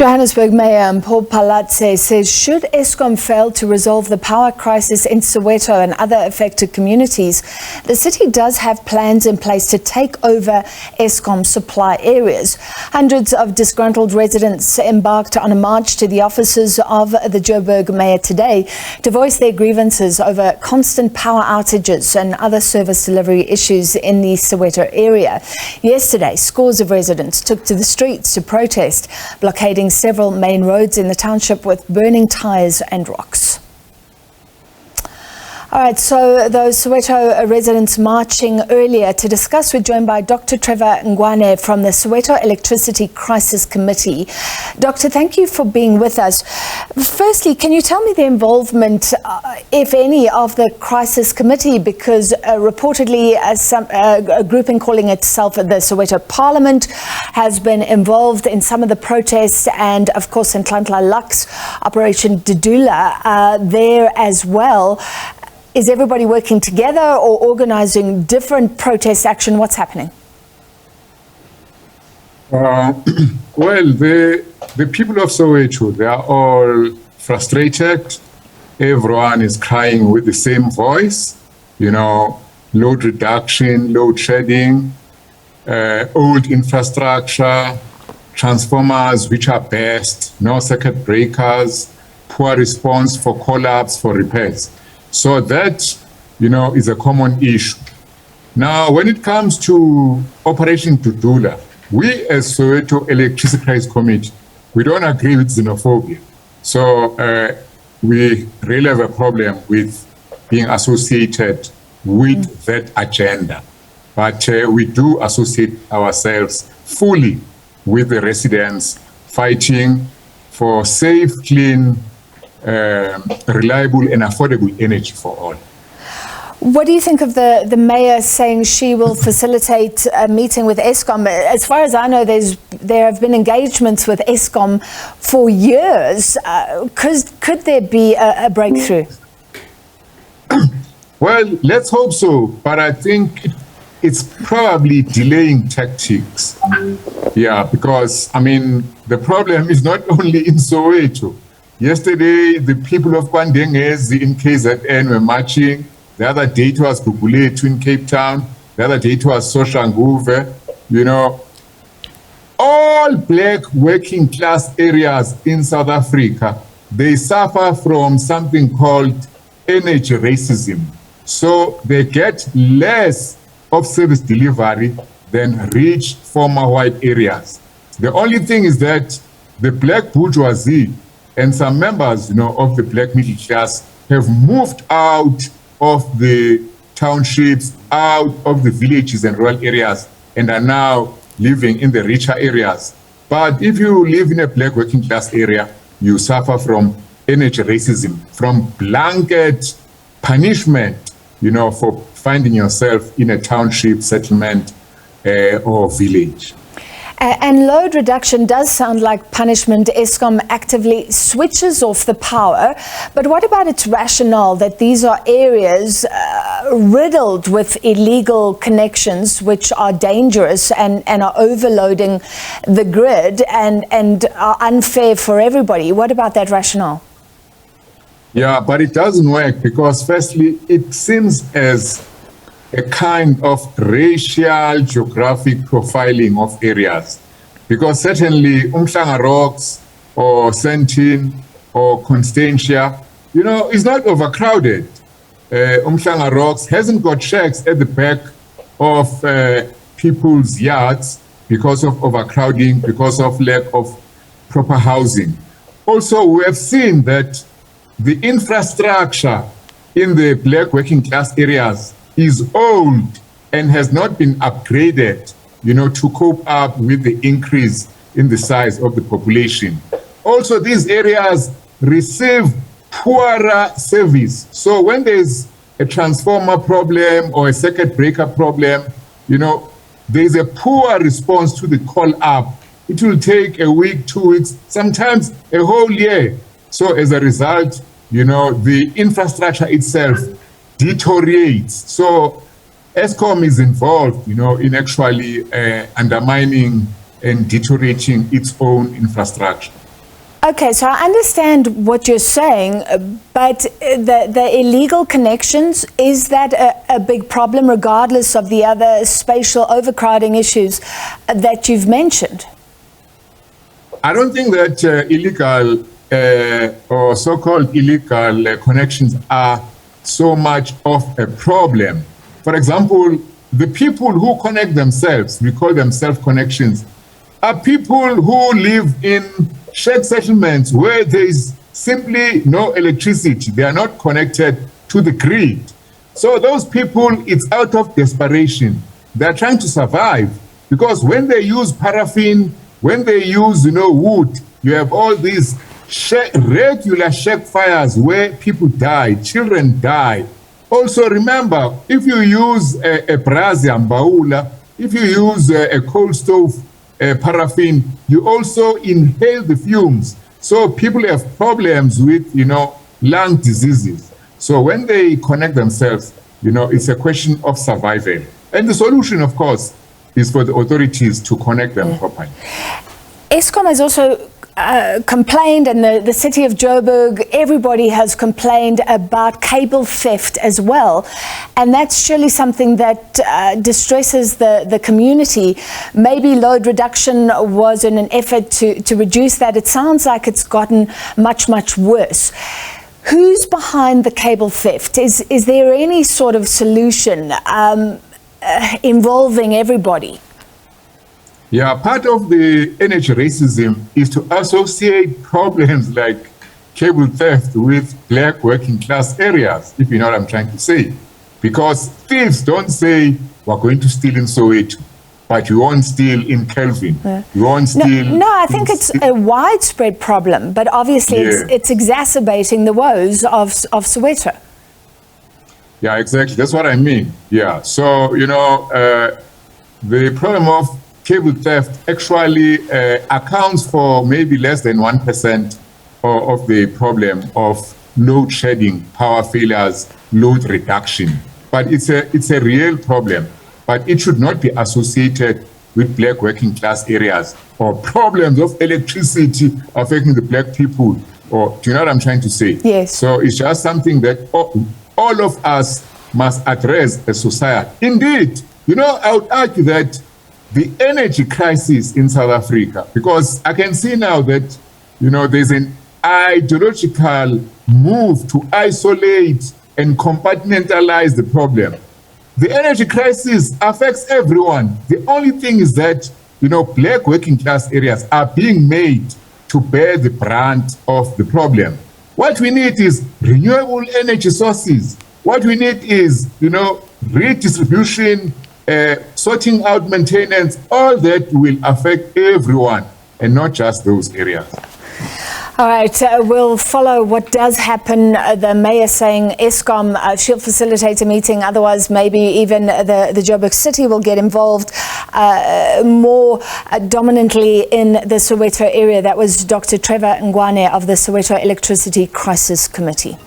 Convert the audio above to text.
Johannesburg Mayor Mpho Phalatse says should Eskom fail to resolve the power crisis in Soweto and other affected communities, the city does have plans in place to take over Eskom supply areas. Hundreds of disgruntled residents embarked on a march to the offices of the Joburg Mayor today to voice their grievances over constant power outages and other service delivery issues in the Soweto area. Yesterday, scores of residents took to the streets to protest, blockading several main roads in the township with burning tyres and rocks. All right, so those Soweto residents marching earlier to discuss, we're joined by Dr. Trevor Ngwane from the Soweto Electricity Crisis Committee. Doctor, thank you for being with us. Firstly, can you tell me the involvement, if any, of the Crisis Committee? Because reportedly a grouping calling itself the Soweto Parliament has been involved in some of the protests, and of course in Nhlanhla Lux, Operation Dudula there as well. Is everybody working together or organizing different protest action? What's happening? Well, the people of Soweto, they are all frustrated. Everyone is crying with the same voice. You know, load reduction, load shedding, old infrastructure, transformers which are burst, no circuit breakers, poor response for call-ups, for repairs. So that, you know, is a common issue. Now, when it comes to Operation Dudula, we as Soweto Electricity Crisis Committee, we don't agree with xenophobia. So we really have a problem with being associated with that agenda. But we do associate ourselves fully with the residents fighting for safe, clean, reliable and affordable energy for all. What do you think of the mayor saying she will facilitate a meeting with Eskom? As far as I know, there have been engagements with Eskom for years. Could there be a breakthrough? Well, let's hope so, but I think it's probably delaying tactics. Yeah, because I mean the problem is not only in Soweto. Yesterday, the people of Kwandengezi in KZN were marching. The other day it was Gugulethu in Cape Town. The other day it was Soshanguve. You know, all black working class areas in South Africa, they suffer from something called energy racism. So they get less of service delivery than rich former white areas. The only thing is that the black bourgeoisie and some members, you know, of the black middle class have moved out of the townships, out of the villages and rural areas, and are now living in the richer areas. But if you live in a black working class area, you suffer from energy racism, from blanket punishment, you know, for finding yourself in a township, settlement, or village. And load reduction does sound like punishment. Eskom actively switches off the power. But what about its rationale that these are areas riddled with illegal connections which are dangerous and are overloading the grid and are unfair for everybody? What about that rationale? Yeah, but it doesn't work because firstly, it seems as a kind of racial geographic profiling of areas. Because certainly Umhlanga Rocks or Sentin or Constantia, you know, is not overcrowded. Umhlanga Rocks hasn't got shacks at the back of people's yards because of overcrowding, because of lack of proper housing. Also, we have seen that the infrastructure in the black working class areas is old and has not been upgraded, you know, to cope up with the increase in the size of the population. Also, these areas receive poorer service. So when there's a transformer problem or a circuit breaker problem, you know, there's a poor response to the call up. It will take a week, 2 weeks, sometimes a whole year. So as a result, you know, the infrastructure itself deteriorates. So Eskom is involved, you know, in actually undermining and deteriorating its own infrastructure. Okay, so I understand what you're saying, but the illegal connections, is that a big problem regardless of the other spatial overcrowding issues that you've mentioned? I don't think that illegal or so-called illegal connections are so much of a problem. For example, the people who connect themselves, we call them self-connections, are people who live in shared settlements where there is simply no electricity. They are not connected to the grid. So those people, it's out of desperation. They're trying to survive, because when they use paraffin, when they use, wood, you have all these regular shack fires where people die, children die. Also remember, if you use a brazi ambaula, if you use a coal stove, paraffin, you also inhale the fumes. So people have problems with, lung diseases. So when they connect themselves, it's a question of survival. And the solution, of course, is for the authorities to connect them properly. Eskom has also complained, and the city of Joburg, everybody has complained about cable theft as well. And that's surely something that distresses the community. Maybe load reduction was in an effort to reduce that. It sounds like it's gotten much, much worse. Who's behind the cable theft? Is there any sort of solution involving everybody? Yeah, part of the energy racism is to associate problems like cable theft with black working class areas, if you know what I'm trying to say. Because thieves don't say, we're going to steal in Soweto, but you won't steal in Kelvin. You won't steal... No, I think it's a widespread problem, but obviously it's exacerbating the woes of Soweto. Yeah, exactly. That's what I mean. Yeah. So, the problem of cable theft actually accounts for maybe less than 1% of the problem of load shedding, power failures, load reduction. But it's a real problem. But it should not be associated with black working class areas or problems of electricity affecting the black people. Or do you know what I'm trying to say? Yes. So it's just something that all of us must address as society. Indeed, I would argue that the energy crisis in South Africa, because I can see now that, there's an ideological move to isolate and compartmentalize the problem. The energy crisis affects everyone. The only thing is that, black working class areas are being made to bear the brunt of the problem. What we need is renewable energy sources. What we need is, redistribution, sorting out maintenance. All that will affect everyone and not just those areas. All right, we'll follow what does happen. The mayor saying Eskom, she'll facilitate a meeting, otherwise maybe even the Joburg city will get involved more dominantly in the Soweto area. That was Dr. Trevor Ngwane of the Soweto Electricity Crisis Committee.